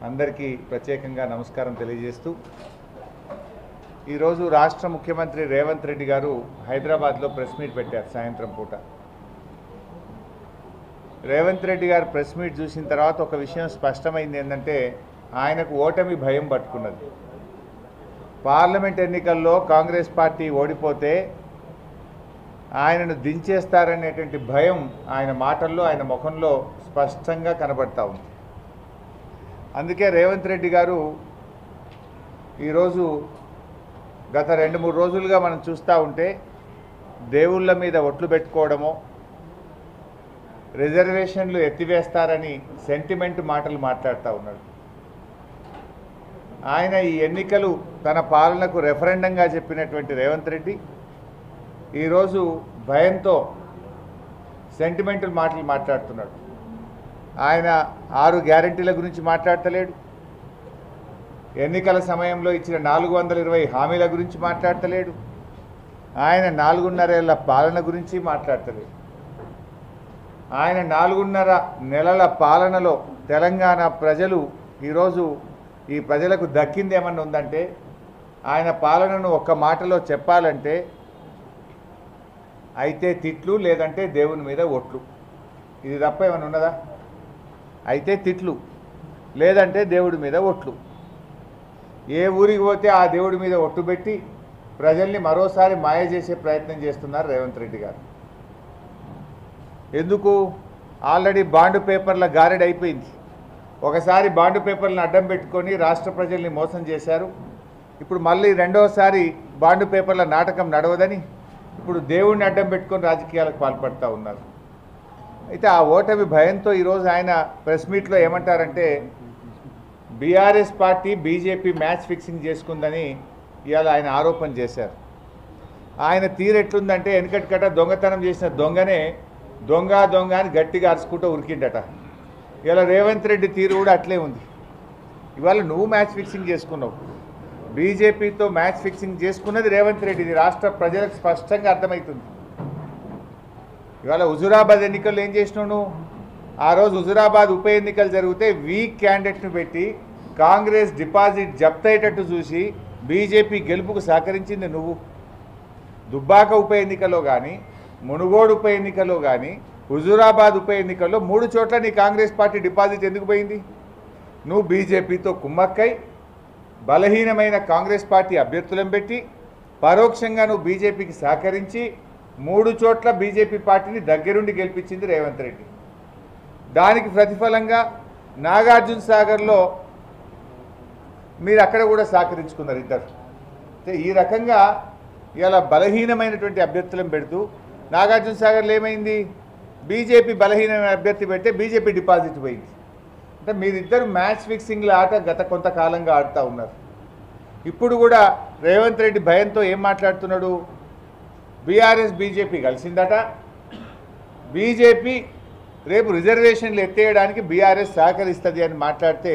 అందరికీ ప్రత్యేకంగా నమస్కారం తెలియజేస్తూ ఈరోజు రాష్ట్ర ముఖ్యమంత్రి రేవంత్ రెడ్డి గారు హైదరాబాద్లో ప్రెస్ మీట్ పెట్టారు సాయంత్రం పూట. రేవంత్ రెడ్డి గారు ప్రెస్ మీట్ చూసిన తర్వాత ఒక విషయం స్పష్టమైంది, ఏంటంటే ఆయనకు ఓటమి భయం పట్టుకున్నది. పార్లమెంట్ ఎన్నికల్లో కాంగ్రెస్ పార్టీ ఓడిపోతే ఆయనను దించేస్తారనేటువంటి భయం ఆయన మాటల్లో, ఆయన ముఖంలో స్పష్టంగా కనబడతా ఉంది. అందుకే రేవంత్ రెడ్డి గారు ఈరోజు గత 2-3 రోజులుగా మనం చూస్తూ ఉంటే దేవుళ్ళ మీద ఒట్లు పెట్టుకోవడమో, రిజర్వేషన్లు ఎత్తివేస్తారని సెంటిమెంట్ మాటలు మాట్లాడుతూ ఉన్నాడు. ఆయన ఈ ఎన్నికలు తన పాలనకు రెఫరెండంగా చెప్పినటువంటి రేవంత్ రెడ్డి ఈరోజు భయంతో సెంటిమెంటల్ మాటలు మాట్లాడుతున్నాడు. ఆయన 6 గ్యారెంటీల గురించి మాట్లాడతలేడు, ఎన్నికల సమయంలో ఇచ్చిన 420 హామీల గురించి మాట్లాడతలేడు, ఆయన 4.5 ఏళ్ల పాలన గురించి మాట్లాడతలేడు. ఆయన 4.5 నెలల పాలనలో తెలంగాణ ప్రజలు ఈరోజు ఈ ప్రజలకు దక్కింది ఏమన్నా ఉందంటే, ఆయన పాలనను ఒక్క మాటలో చెప్పాలంటే అయితే తిట్లు, లేదంటే దేవుని మీద ఒట్లు. ఇది తప్ప ఏమైనా ఉన్నదా? అయితే తిట్లు, లేదంటే దేవుడి మీద ఒట్లు. ఏ ఊరికి పోతే ఆ దేవుడి మీద ఒట్టు పెట్టి ప్రజల్ని మరోసారి మాయ చేసే ప్రయత్నం చేస్తున్నారు రేవంత్ రెడ్డి గారు. ఎందుకు? ఆల్రెడీ బాండ్ పేపర్ల గారెడ్ అయిపోయింది. ఒకసారి బాండ్ పేపర్లను అడ్డం పెట్టుకొని రాష్ట్ర ప్రజల్ని మోసం చేశారు. ఇప్పుడు మళ్ళీ రెండోసారి బాండ్ పేపర్ల నాటకం నడవదని ఇప్పుడు దేవుడిని అడ్డం పెట్టుకొని రాజకీయాలకు పాల్పడుతూ ఉన్నారు. అయితే ఆ ఓటమి భయంతో ఈరోజు ఆయన ప్రెస్ మీట్లో ఏమంటారంటే, BRS party BJP match fixing చేసుకుందని ఇవాళ ఆయన ఆరోపణ చేశారు. ఆయన తీరెట్లుందంటే, వెనకటికట దొంగతనం చేసిన దొంగనే దొంగ దొంగ అని గట్టిగా అరుచుకుంటూ ఉరికిండట. ఇవాళ రేవంత్ రెడ్డి తీరు కూడా అట్లే ఉంది. ఇవాళ నువ్వు మ్యాచ్ ఫిక్సింగ్ చేసుకున్నావు, బీజేపీతో మ్యాచ్ ఫిక్సింగ్ చేసుకున్నది రేవంత్ రెడ్డి. ఇది రాష్ట్ర ప్రజలకు స్పష్టంగా అర్థమవుతుంది. ఇవాళ హుజురాబాద్ ఎన్నికల్లో ఏం చేసినావు నువ్వు? ఆ రోజు హుజురాబాద్ ఉప ఎన్నికలు జరిగితే వీక్ క్యాండిడేట్ను పెట్టి కాంగ్రెస్ డిపాజిట్ జప్తయ్యేటట్టు చూసి బీజేపీ గెలుపుకు సహకరించింది నువ్వు. దుబ్బాక ఉప ఎన్నికలో కానీ, మునుగోడు ఉప ఎన్నికలో కానీ, హుజురాబాద్ ఉప ఎన్నికల్లో 3 చోట్ల నీ కాంగ్రెస్ పార్టీ డిపాజిట్ ఎందుకు పోయింది? నువ్వు బీజేపీతో కుమ్మక్కై బలహీనమైన కాంగ్రెస్ పార్టీ అభ్యర్థులను పెట్టి పరోక్షంగా నువ్వు బీజేపీకి సహకరించి 3 చోట్ల బీజేపీ పార్టీని దగ్గరుండి గెలిపించింది రేవంత్ రెడ్డి. దానికి ప్రతిఫలంగా నాగార్జున సాగర్లో మీరు అక్కడ కూడా సహకరించుకున్నారు ఇద్దరు. ఈ రకంగా ఇలా బలహీనమైనటువంటి అభ్యర్థులను పెడుతూ నాగార్జున సాగర్లో ఏమైంది? బీజేపీ బలహీనమైన అభ్యర్థి పెడితే బీజేపీ డిపాజిట్ పోయింది. అంటే మీరిద్దరు మ్యాచ్ ఫిక్సింగ్ల ఆట గత కొంతకాలంగా ఆడుతూ ఉన్నారు. ఇప్పుడు కూడా రేవంత్ రెడ్డి భయంతో ఏం మాట్లాడుతున్నాడు? బీఆర్ఎస్ బీజేపీ కలిసిందట, బీజేపీ రేపు రిజర్వేషన్లు ఎత్తేయడానికి బీఆర్ఎస్ సహకరిస్తుంది అని మాట్లాడితే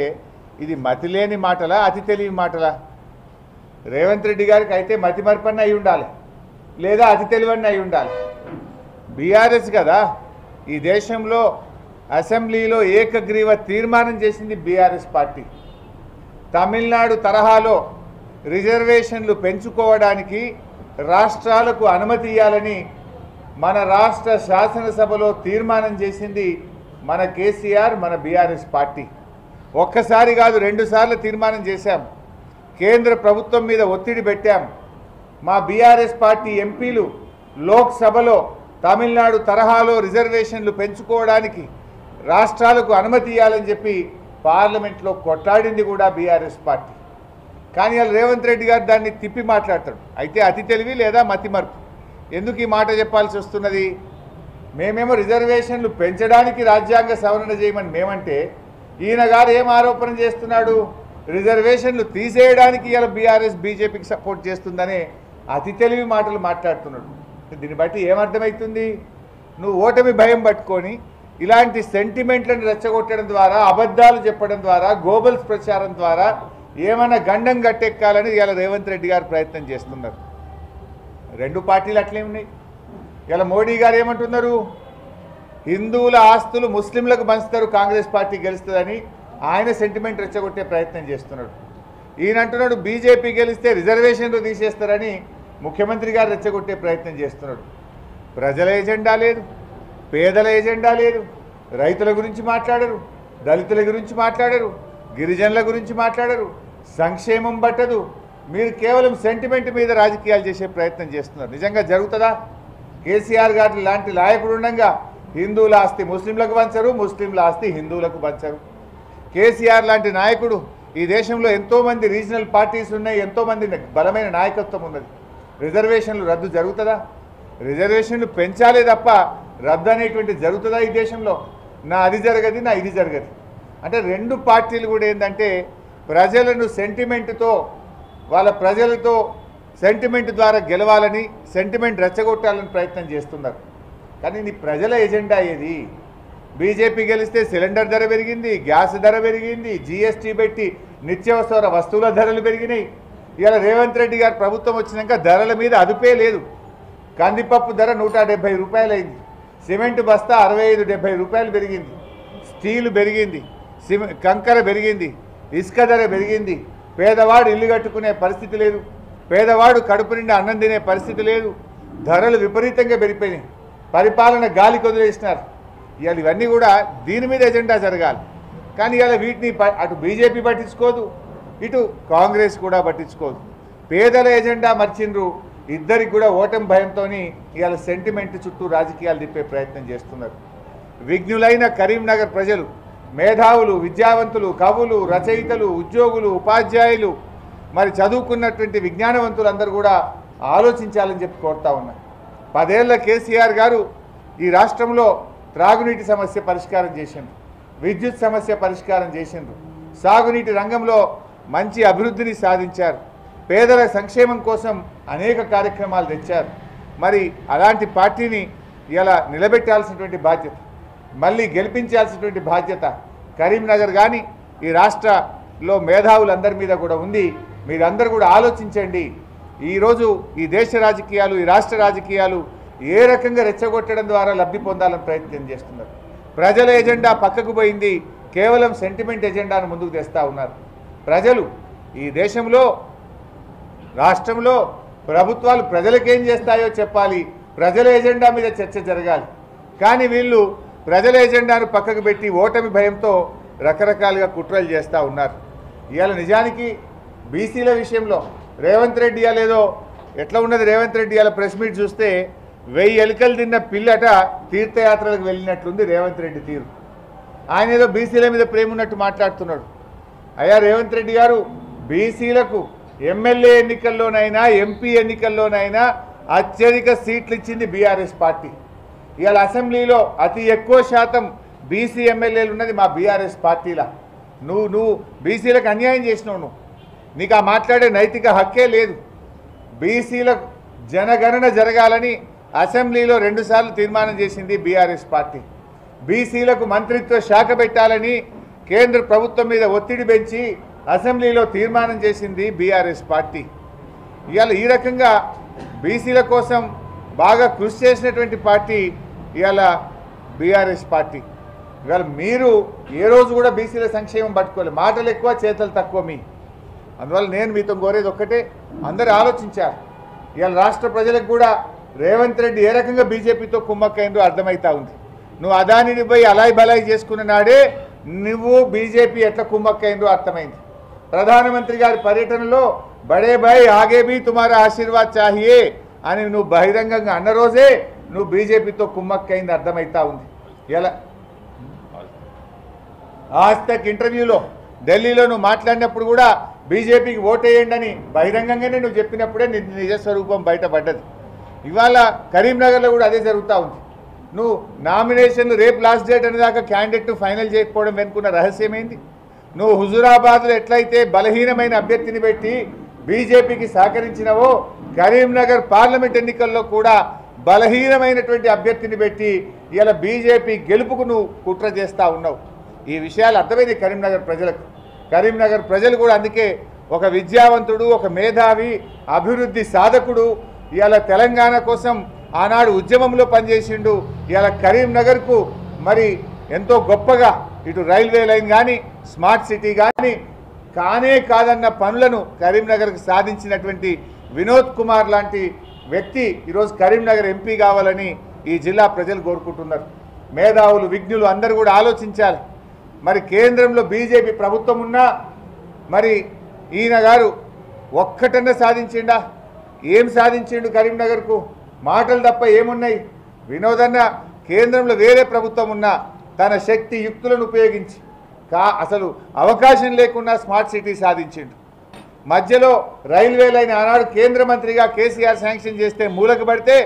ఇది మతిలేని మాటలా, అతి తెలివి మాటలా? రేవంత్ రెడ్డి గారికి అయితే మతి మరపన్న అయి ఉండాలి, లేదా అతి తెలివన్న అయి ఉండాలి. బీఆర్ఎస్ కదా ఈ దేశంలో అసెంబ్లీలో ఏకగ్రీవ తీర్మానం చేసింది బీఆర్ఎస్ పార్టీ. తమిళనాడు తరహాలో రిజర్వేషన్లు పెంచుకోవడానికి రాష్ట్రాలకు అనుమతి ఇవ్వాలని మన రాష్ట్ర శాసనసభలో తీర్మానం చేసింది మన కేసీఆర్, మన బీఆర్ఎస్ పార్టీ. ఒక్కసారి కాదు 2 సార్లు తీర్మానం చేశాం. కేంద్ర ప్రభుత్వం మీద ఒత్తిడి పెట్టాం. మా బీఆర్ఎస్ పార్టీ ఎంపీలు లోక్సభలో తమిళనాడు తరహాలో రిజర్వేషన్లు పెంచుకోవడానికి రాష్ట్రాలకు అనుమతి ఇవ్వాలని చెప్పి పార్లమెంట్లో కొట్లాడింది కూడా బీఆర్ఎస్ పార్టీ. కానీ వాళ్ళు రేవంత్ రెడ్డి గారు దాన్ని తిప్పి మాట్లాడతాడు. అయితే అతి తెలివి లేదా మతిమరుపు. ఎందుకు ఈ మాట చెప్పాల్సి వస్తున్నది? మేమేమో రిజర్వేషన్లు పెంచడానికి రాజ్యాంగ సవరణ చేయమని మేమంటే, ఈయన గారు ఏం ఆరోపణ చేస్తున్నాడు? రిజర్వేషన్లు తీసేయడానికి ఇలా బీఆర్ఎస్ బీజేపీకి సపోర్ట్ చేస్తుందనే అతి తెలివి మాటలు మాట్లాడుతున్నాడు. దీన్ని బట్టి ఏమర్థమవుతుంది? నువ్వు ఓటమి భయం పట్టుకొని ఇలాంటి సెంటిమెంట్లను రెచ్చగొట్టడం ద్వారా, అబద్ధాలు చెప్పడం ద్వారా, గోబల్స్ ప్రచారం ద్వారా ఏమైనా గండం గట్టెక్కాలని ఇలా రేవంత్ రెడ్డి గారు ప్రయత్నం చేస్తున్నారు. 2 పార్టీలు అట్లే ఉన్నాయి. ఇలా మోడీ గారు ఏమంటున్నారు? హిందువుల ఆస్తులు ముస్లింలకు పంచుతారు కాంగ్రెస్ పార్టీ గెలుస్తుందని ఆయన సెంటిమెంట్ రెచ్చగొట్టే ప్రయత్నం చేస్తున్నాడు. ఈయన అంటున్నాడు బీజేపీ గెలిస్తే రిజర్వేషన్లు తీసేస్తారని ముఖ్యమంత్రి గారు రెచ్చగొట్టే ప్రయత్నం చేస్తున్నాడు. ప్రజల ఎజెండా లేదు, పేదల ఎజెండా లేదు, రైతుల గురించి మాట్లాడరు, దళితుల గురించి మాట్లాడరు, గిరిజనుల గురించి మాట్లాడరు, సంక్షేమం పట్టదు. మీరు కేవలం సెంటిమెంట్ మీద రాజకీయాలు చేసే ప్రయత్నం చేస్తున్నారు. నిజంగా జరుగుతుందా? కేసీఆర్ గారి లాంటి నాయకుడు ఉండగా హిందువుల ఆస్తి ముస్లింలకు పంచరు, ముస్లింల ఆస్తి హిందువులకు పంచరు. కేసీఆర్ లాంటి నాయకుడు ఈ దేశంలో ఎంతోమంది రీజనల్ పార్టీస్ ఉన్నాయి, ఎంతోమంది బలమైన నాయకత్వం ఉన్నది. రిజర్వేషన్లు రద్దు జరుగుతుందా? రిజర్వేషన్లు పెంచాలే తప్ప రద్దు అనేటువంటి జరుగుతుందా ఈ దేశంలో? నా అది జరగదు, నా ఇది జరగదు అంటే రెండు పార్టీలు కూడా ఏంటంటే ప్రజలను సెంటిమెంట్తో వాళ్ళ ప్రజలతో సెంటిమెంట్ ద్వారా గెలవాలని, సెంటిమెంట్ రెచ్చగొట్టాలని ప్రయత్నం చేస్తున్నారు. కానీ నీ ప్రజల ఎజెండా ఏది? బీజేపీ గెలిస్తే సిలిండర్ ధర పెరిగింది, గ్యాస్ ధర పెరిగింది, జీఎస్టీ పెట్టి నిత్యావసర వస్తువుల ధరలు పెరిగినాయి. ఇవాళ రేవంత్ రెడ్డి గారు ప్రభుత్వం వచ్చినాక ధరల మీద అదుపే లేదు. కందిపప్పు ధర 170 రూపాయలు అయింది, సిమెంట్ బస్తా 65-70 రూపాయలు పెరిగింది, స్టీలు పెరిగింది, కంకర పెరిగింది, ఇసుక ధర పెరిగింది. పేదవాడు ఇల్లు కట్టుకునే పరిస్థితి లేదు, పేదవాడు కడుపు నిండా అన్నం తినే పరిస్థితి లేదు. ధరలు విపరీతంగా పెరిగిపోయినాయి, పరిపాలన గాలికి వదిలేసినారు. ఇవాళ ఇవన్నీ కూడా దీని మీద ఎజెండా జరగాలి. కానీ ఇవాళ వీటిని అటు బీజేపీ పట్టించుకోదు, ఇటు కాంగ్రెస్ కూడా పట్టించుకోదు. పేదల ఎజెండా మర్చిండ్రు. ఇద్దరికి కూడా ఓటమి భయంతో ఇవాళ సెంటిమెంట్ చుట్టూ రాజకీయాలు తిప్పే ప్రయత్నం చేస్తున్నారు. విఘ్నులైన కరీంనగర్ ప్రజలు, మేధావులు, విద్యావంతులు, కవులు, రచయితలు, ఉద్యోగులు, ఉపాధ్యాయులు, మరి చదువుకున్నటువంటి విజ్ఞానవంతులు అందరూ కూడా ఆలోచించాలని చెప్పి కోరుతా ఉన్నారు. 10 ఏళ్ల కేసీఆర్ గారు ఈ రాష్ట్రంలో త్రాగునీటి సమస్య పరిష్కారం చేసిండ్రు, విద్యుత్ సమస్య పరిష్కారం చేసిండ్రు, సాగునీటి రంగంలో మంచి అభివృద్ధిని సాధించారు, పేదల సంక్షేమం కోసం అనేక కార్యక్రమాలు తెచ్చారు. మరి అలాంటి పార్టీని ఇలా నిలబెట్టాల్సినటువంటి బాధ్యత, మళ్ళీ గెలిపించాల్సినటువంటి బాధ్యత కరీంనగర్ కానీ ఈ రాష్ట్రంలో మేధావులందరి మీద కూడా ఉంది. మీరందరూ కూడా ఆలోచించండి. ఈరోజు ఈ దేశ రాజకీయాలు, ఈ రాష్ట్ర రాజకీయాలు ఏ రకంగా రెచ్చగొట్టడం ద్వారా లబ్ధి పొందాలని ప్రయత్నం చేస్తున్నారు. ప్రజల ఎజెండా పక్కకు పోయింది, కేవలం సెంటిమెంట్ ఎజెండాను ముందుకు తెస్తూ ఉన్నారు. ప్రజలు ఈ దేశంలో, రాష్ట్రంలో ప్రభుత్వాలు ప్రజలకేం చేస్తాయో చెప్పాలి, ప్రజల ఎజెండా మీద చర్చ జరగాలి. కానీ వీళ్ళు ప్రజల ఎజెండాను పక్కకు పెట్టి ఓటమి భయంతో రకరకాలుగా కుట్రలు చేస్తూ ఉన్నారు. ఇవాళ నిజానికి బీసీల విషయంలో రేవంత్ రెడ్డి ఇవాళ ఎట్లా ఉన్నది, రేవంత్ రెడ్డి ఇవాళ ప్రెస్ మీట్ చూస్తే 1000 ఎలుకలు తిన్న పిల్లట తీర్థయాత్రలకు వెళ్ళినట్లుంది రేవంత్ రెడ్డి తీరు. ఆయన ఏదో బీసీల మీద ప్రేమ ఉన్నట్టు మాట్లాడుతున్నాడు. అయ్యా రేవంత్ రెడ్డి గారు, బీసీలకు ఎమ్మెల్యే ఎన్నికల్లోనైనా ఎంపీ ఎన్నికల్లోనైనా అత్యధిక సీట్లు ఇచ్చింది బీఆర్ఎస్ పార్టీ. ఇవాళ అసెంబ్లీలో అతి ఎక్కువ శాతం బీసీ ఎమ్మెల్యేలు ఉన్నది మా బీఆర్ఎస్ పార్టీలా. నువ్వు బీసీలకు అన్యాయం చేసినావు. నీకు ఆ మాట్లాడే నైతిక హక్కే లేదు. బీసీలకు జనగణన జరగాలని అసెంబ్లీలో 2 సార్లు తీర్మానం చేసింది బీఆర్ఎస్ పార్టీ. బీసీలకు మంత్రిత్వ శాఖ పెట్టాలని కేంద్ర ప్రభుత్వం మీద ఒత్తిడి పెంచి అసెంబ్లీలో తీర్మానం చేసింది బీఆర్ఎస్ పార్టీ. ఇవాళ ఈ రకంగా బీసీల కోసం బాగా కృషి చేసినటువంటి పార్టీ ఇవాళ బీఆర్ఎస్ పార్టీ. ఇవాళ మీరు ఏ రోజు కూడా బీసీల సంక్షేమం పట్టుకోలేదు, మాటలు ఎక్కువ చేతలు తక్కువ మీ. అందువల్ల నేను మీతో కోరేది ఒక్కటే, అందరూ ఆలోచించారు. ఇవాళ రాష్ట్ర ప్రజలకు కూడా రేవంత్ రెడ్డి ఏ రకంగా బీజేపీతో కుమ్మక్కైందో అర్థమవుతా ఉంది. నువ్వు అదానిని పోయి అలాయ్ బలాయి చేసుకున్న నాడే నువ్వు బీజేపీ ఎట్లా కుమ్మక్కైందో అర్థమైంది. ప్రధానమంత్రి గారి పర్యటనలో బడే భాయ్ ఆగే భీ తుమారా ఆశీర్వాద్ చాహియే అని నువ్వు బహిరంగంగా అన్న రోజే నువ్వు బీజేపీతో కుమ్మక్కైంది అర్థమవుతా ఉంది. ఇలా ఆజ్ తక్ ఇంటర్వ్యూలో ఢిల్లీలో నువ్వు మాట్లాడినప్పుడు కూడా బీజేపీకి ఓటేయండి అని బహిరంగంగానే నువ్వు చెప్పినప్పుడే నీ నిజస్వరూపం బయటపడ్డది. ఇవాళ కరీంనగర్లో కూడా అదే జరుగుతూ ఉంది. నువ్వు నామినేషన్లు రేపు లాస్ట్ డేట్ అనేదాకా క్యాండిడేట్ ఫైనల్ చేయకపోవడం వెనుకున్న రహస్యమైంది. నువ్వు హుజూరాబాద్లో ఎట్లయితే బలహీనమైన అభ్యర్థిని పెట్టి బీజేపీకి సహకరించినవో కరీంనగర్ పార్లమెంట్ ఎన్నికల్లో కూడా బలహీనమైనటువంటి అభ్యర్థిని పెట్టి ఇలా బీజేపీ గెలుపుకు నువ్వు కుట్ర చేస్తూ ఉన్నావు. ఈ విషయాలు అర్థమైంది కరీంనగర్ ప్రజలకు. కరీంనగర్ ప్రజలు కూడా అందుకే ఒక విద్యావంతుడు, ఒక మేధావి, అభివృద్ధి సాధకుడు, ఇలా తెలంగాణ కోసం ఆనాడు ఉద్యమంలో పనిచేసిండు, ఇలా కరీంనగర్కు మరి ఎంతో గొప్పగా ఇటు రైల్వే లైన్ కానీ స్మార్ట్ సిటీ కానీ కానే కాదన్న పనులను కరీంనగర్కు సాధించినటువంటి వినోద్ కుమార్ లాంటి వ్యక్తి ఈరోజు కరీంనగర్ ఎంపీ కావాలని ఈ జిల్లా ప్రజలు కోరుకుంటున్నారు. మేధావులు విజ్ఞులు అందరూ కూడా ఆలోచించాలి. మరి కేంద్రంలో బీజేపీ ప్రభుత్వం ఉన్నా మరి ఈయన గారు ఒక్కటన్నా సాధించిండా? ఏం సాధించిండు కరీంనగర్కు? మాటలు తప్ప ఏమున్నాయి? వినోదన్న కేంద్రంలో వేరే ప్రభుత్వం ఉన్నా తన శక్తి యుక్తులను ఉపయోగించి అసలు అవకాశం లేకుండా స్మార్ట్ సిటీ సాధించిండు. మధ్యలో రైల్వే లైన్ ఆనాడు కేంద్ర మంత్రిగా కేసీఆర్ శాంక్షన్ చేస్తే మూలకు పడితే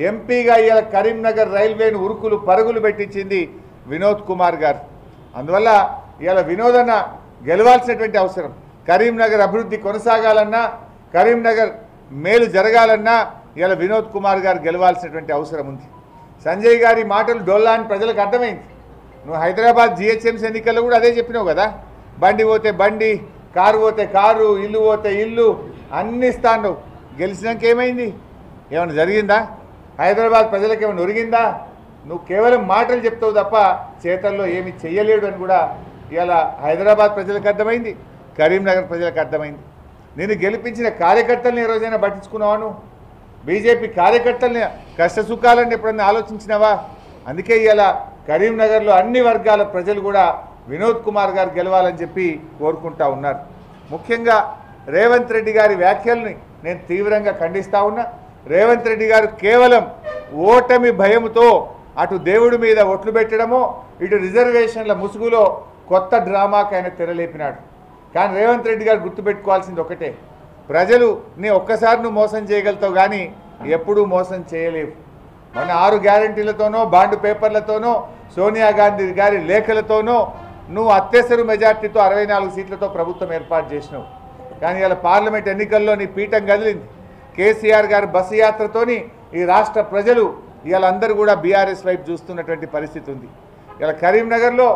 ఎంపీగా ఇవాళ కరీంనగర్ రైల్వేను ఉరుకులు పరుగులు పెట్టించింది వినోద్ కుమార్ గారు. అందువల్ల ఇవాళ వినోదన్న గెలవాల్సినటువంటి అవసరం. కరీంనగర్ అభివృద్ధి కొనసాగాలన్నా కరీంనగర్ మేలు జరగాలన్నా ఇవాళ వినోద్ కుమార్ గారు గెలవాల్సినటువంటి అవసరం ఉంది. సంజయ్ గారి మాటలు డొల్లా అని ప్రజలకు అర్థమైంది. నువ్వు హైదరాబాద్ జిహెచ్ఎంసీ ఎన్నికల్లో కూడా అదే చెప్పినావు కదా, బండి పోతే బండి, కారు పోతే కారు, ఇల్లు పోతే ఇల్లు అన్నీ ఇస్తాను. గెలిచినాక ఏమైంది? ఏమైనా జరిగిందా? హైదరాబాద్ ప్రజలకు ఏమైనా ఒరిగిందా? నువ్వు కేవలం మాటలు చెప్తావు తప్ప చేతల్లో ఏమి చెయ్యలేడు అని కూడా ఇవాళ హైదరాబాద్ ప్రజలకు అర్థమైంది, కరీంనగర్ ప్రజలకు అర్థమైంది. నేను గెలిపించిన కార్యకర్తల్ని ఏ రోజైనా పట్టించుకున్నావాను? బీజేపీ కార్యకర్తల్ని కష్ట సుఖాలని ఎప్పుడన్నా ఆలోచించినావా? అందుకే ఇవాళ కరీంనగర్లో అన్ని వర్గాల ప్రజలు కూడా వినోద్ కుమార్ గారు గెలవాలని చెప్పి కోరుకుంటా ఉన్నారు. ముఖ్యంగా రేవంత్ రెడ్డి గారి వ్యాఖ్యల్ని నేను తీవ్రంగా ఖండిస్తూ ఉన్నా. రేవంత్ రెడ్డి గారు కేవలం ఓటమి భయముతో అటు దేవుడి మీద ఒట్లు పెట్టడమో ఇటు రిజర్వేషన్ల ముసుగులో కొత్త డ్రామాకి ఆయన తెరలేపినాడు. కానీ రేవంత్ రెడ్డి గారు గుర్తుపెట్టుకోవాల్సింది ఒకటే, ప్రజలు నీ ఒక్కసారి నువ్వు మోసం చేయగలుగుతావు కానీ ఎప్పుడూ మోసం చేయలేవు. మొన్న 6 గ్యారంటీలతోనో బాండ్ పేపర్లతోనో సోనియా గాంధీ గారి లేఖలతోనో నువ్వు అత్యవసర మెజార్టీతో 64 సీట్లతో ప్రభుత్వం ఏర్పాటు చేసినావు. కానీ ఇలా పార్లమెంట్ ఎన్నికల్లో నీ పీఠం కదిలింది. కేసీఆర్ గారి బస్సు యాత్రతోని ఈ రాష్ట్ర ప్రజలు ఇవాళ అందరూ కూడా బీఆర్ఎస్ వైపు చూస్తున్నటువంటి పరిస్థితి ఉంది. ఇలా కరీంనగర్లో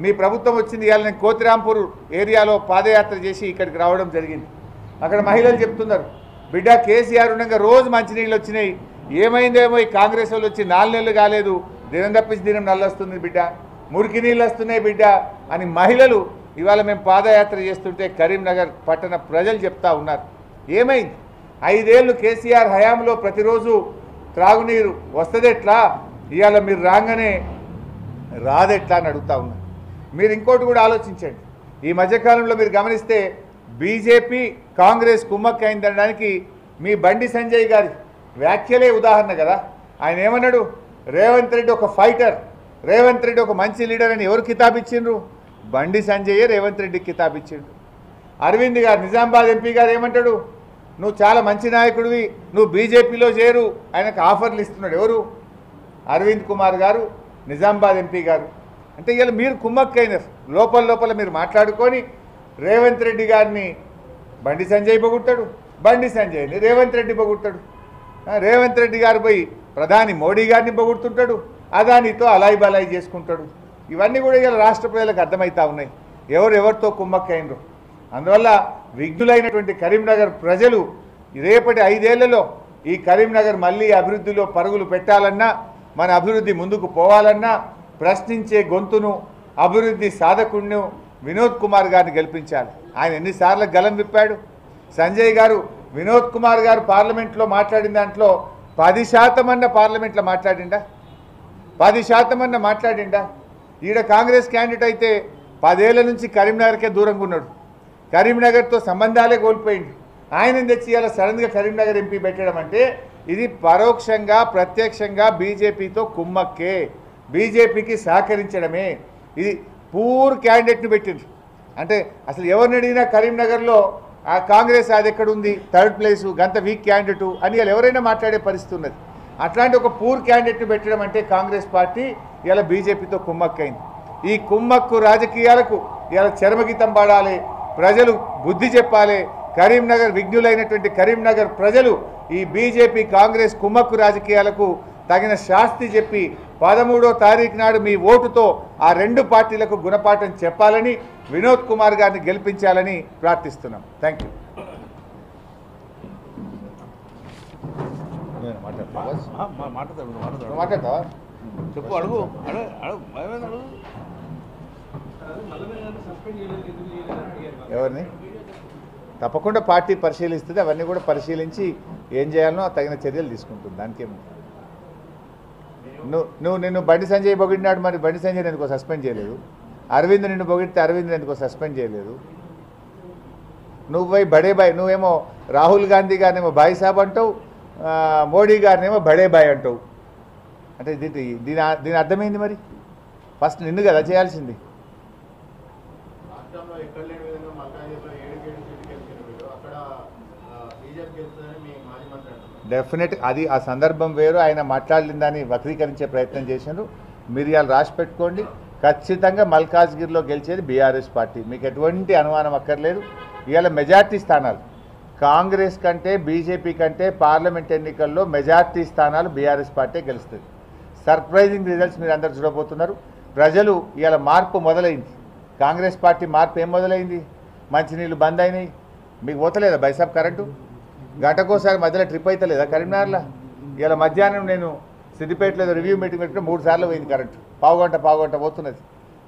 మీ ప్రభుత్వం వచ్చింది. ఇవాళ నేను కోతిరాంపూర్ ఏరియాలో పాదయాత్ర చేసి ఇక్కడికి రావడం జరిగింది. అక్కడ మహిళలు చెప్తున్నారు, బిడ్డ కేసీఆర్ ఉండగా రోజు మంచినీళ్ళు వచ్చినాయి, ఏమైందేమో ఈ కాంగ్రెస్ వాళ్ళు వచ్చి 4 నెలలు కాలేదు, దినం తప్పించి దినం నల్లొస్తుంది బిడ్డ, మురికి నీళ్ళు వస్తున్నాయి బిడ్డ అని మహిళలు ఇవాళ మేము పాదయాత్ర చేస్తుంటే కరీంనగర్ పట్టణ ప్రజలు చెప్తా ఉన్నారు. ఏమైంది? 5 ఏళ్ళు కేసీఆర్ హయాంలో ప్రతిరోజు త్రాగునీరు వస్తుందెట్లా, ఇవాళ మీరు రాగానే రాదెట్లా అని అడుగుతా ఉన్నారు. మీరు ఇంకోటి కూడా ఆలోచించండి. ఈ మధ్యకాలంలో మీరు గమనిస్తే బీజేపీ కాంగ్రెస్ కుమ్మక్కి అయిందనడానికి మీ బండి సంజయ్ గారి వ్యాఖ్యలే ఉదాహరణ కదా. ఆయన ఏమన్నాడు? రేవంత్ రెడ్డి ఒక ఫైటర్, రేవంత్ రెడ్డి ఒక మంచి లీడర్ అని ఎవరు కితాబిచ్చిండ్రు? బండి సంజయే రేవంత్ రెడ్డికి కితాబిచ్చిండు. అరవింద్ గారు నిజామాబాద్ ఎంపీ గారు ఏమంటాడు? నువ్వు చాలా మంచి నాయకుడివి, నువ్వు బీజేపీలో చేరు, ఆయనకు ఆఫర్లు ఇస్తున్నాడు. ఎవరు? అరవింద్ కుమార్ గారు, నిజామాబాద్ ఎంపీ గారు. అంటే ఇవాళ మీరు కుమ్మక్కైనారు. లోపల మీరు మాట్లాడుకొని రేవంత్ రెడ్డి గారిని బండి సంజయ్ పొగుడతాడు, బండి సంజయ్ని రేవంత్ రెడ్డి పొగుడతాడు. రేవంత్ రెడ్డి గారు పోయి ప్రధాని మోడీ గారిని పొగుడుతుంటాడు, అదానితో అలాయి బలాయి చేసుకుంటాడు. ఇవన్నీ కూడా ఇవాళ రాష్ట్ర ప్రజలకు అర్థమవుతా ఉన్నాయి ఎవరెవరితో కుమ్మక్కైనరు. అందువల్ల విఘ్నులైనటువంటి కరీంనగర్ ప్రజలు రేపటి 5 ఏళ్లలో ఈ కరీంనగర్ మళ్ళీ అభివృద్ధిలో పరుగులు పెట్టాలన్నా, మన అభివృద్ధి ముందుకు పోవాలన్నా ప్రశ్నించే గొంతును, అభివృద్ధి సాధకుడిను వినోద్ కుమార్ గారిని గెలిపించాలి. ఆయన ఎన్నిసార్లు గలం విప్పాడు? సంజయ్ గారు వినోద్ కుమార్ గారు పార్లమెంట్లో మాట్లాడిన దాంట్లో 10% అన్న పార్లమెంట్లో మాట్లాడిండా? 10% అన్న మాట్లాడిండా? ఈడ కాంగ్రెస్ క్యాండిడేట్ అయితే 10 ఏళ్ల నుంచి కరీంనగర్కే దూరంగా ఉన్నాడు, కరీంనగర్తో సంబంధాలే కోల్పోయింది. ఆయన తెచ్చి ఇలా సడన్గా కరీంనగర్ ఎంపీ పెట్టడం అంటే ఇది పరోక్షంగా ప్రత్యక్షంగా బీజేపీతో కుమ్మక్కే, బీజేపీకి సహకరించడమే. ఇది పూర్ క్యాండిడేట్ని పెట్టిండ్రు. అంటే అసలు ఎవరిని అడిగినా కరీంనగర్లో ఆ కాంగ్రెస్ అది ఎక్కడుంది, 3rd ప్లేసు, గంత వీక్ క్యాండిడేటు అని ఇలా ఎవరైనా మాట్లాడే పరిస్థితి ఉన్నది. అట్లాంటి ఒక పూర్ క్యాండిడేట్ని పెట్టడం అంటే కాంగ్రెస్ పార్టీ ఇలా బీజేపీతో కుమ్మక్కైంది. ఈ కుమ్మక్కు రాజకీయాలకు ఇలా చరమగీతం పాడాలి, ప్రజలు బుద్ధి చెప్పాలి. కరీంనగర్ విఘ్నులైనటువంటి కరీంనగర్ ప్రజలు ఈ బీజేపీ కాంగ్రెస్ కుమ్మక్కు రాజకీయాలకు తగిన శాస్తి చెప్పి 13వ తారీఖు నాడు మీ ఓటుతో ఆ 2 పార్టీలకు గుణపాఠం చెప్పాలని వినోద్ కుమార్ గారిని గెలిపించాలని ప్రార్థిస్తున్నాం. Thank you. మాట్లాడతావా? చెప్పు, అడుగు. ఎవరిని తప్పకుండా పార్టీ పరిశీలిస్తుంది, అవన్నీ కూడా పరిశీలించి ఏం చేయాలనో తగిన చర్యలు తీసుకుంటుంది. దానికేమో నిన్ను బండి సంజయ్ పొగిడినాడు, మరి బండి సంజయ్ ఎందుకో సస్పెండ్ చేయలేదు. అరవింద్ నిన్ను పొగిడితే అరవింద్ ఎందుకో సస్పెండ్ చేయలేదు. నువ్వు పోయి బడే బాయ్, నువ్వేమో రాహుల్ గాంధీ గారినేమో బాయ్ సాబ్ అంటావు, మోడీ గారినేమో బడే బాయ్ అంటావు. అంటే దీని అర్థమైంది. మరి ఫస్ట్ నిన్ను కదా చేయాల్సింది. డెఫినెట్ అది ఆ సందర్భం వేరు, ఆయన మాట్లాడిన దాన్ని వక్రీకరించే ప్రయత్నం చేశారు. మీరు ఇవాళ రాసి పెట్టుకోండి, ఖచ్చితంగా మల్కాజ్గిరిలో గెలిచేది బీఆర్ఎస్ పార్టీ, మీకు ఎటువంటి అనుమానం అక్కర్లేదు. ఇవాళ మెజార్టీ స్థానాలు కాంగ్రెస్ కంటే బీజేపీ కంటే పార్లమెంట్ ఎన్నికల్లో మెజార్టీ స్థానాలు బీఆర్ఎస్ పార్టీ గెలుస్తుంది. సర్ప్రైజింగ్ రిజల్ట్స్ మీరు అందరు చూడబోతున్నారు. ప్రజలు ఇవాళ మార్పు మొదలైంది. కాంగ్రెస్ పార్టీ మార్పు ఏం మొదలైంది? మంచినీళ్ళు బంద్ అయినాయి. మీకు పోతలేదా బైసాబ్ కరెంటు? గంటకోసారి మధ్యలో ట్రిప్ అయితే లేదా కరీంనగర్లో? ఇలా మధ్యాహ్నం నేను సిద్దిపేటలో రివ్యూ మీటింగ్ పెట్టుకుని 3 సార్లు పోయింది కరెంటు. పావుగంట పోతున్నది.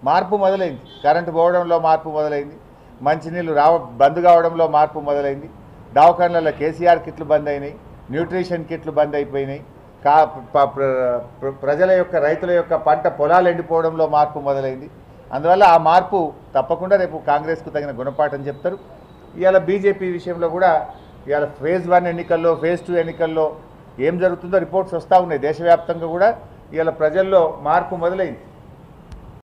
మార్పు మొదలైంది. కరెంటు పోవడంలో మార్పు మొదలైంది. మంచినీళ్ళు బంద్ కావడంలో మార్పు మొదలైంది. దవాఖానలలో కేసీఆర్ కిట్లు బంద్ అయినాయి, న్యూట్రిషన్ కిట్లు బంద్ అయిపోయినాయి. ప్రజల యొక్క రైతుల యొక్క పంట పొలాలు ఎండిపోవడంలో మార్పు మొదలైంది. అందువల్ల ఆ మార్పు తప్పకుండా రేపు కాంగ్రెస్కు తగిన గుణపాఠం చెప్తారు. ఇవాళ బీజేపీ విషయంలో కూడా ఇవాళ ఫేజ్ 1 ఎన్నికల్లో, ఫేజ్ 2 ఎన్నికల్లో ఏం జరుగుతుందో రిపోర్ట్స్ వస్తూ ఉన్నాయి. దేశవ్యాప్తంగా కూడా ఇవాళ ప్రజల్లో మార్పు మొదలైంది.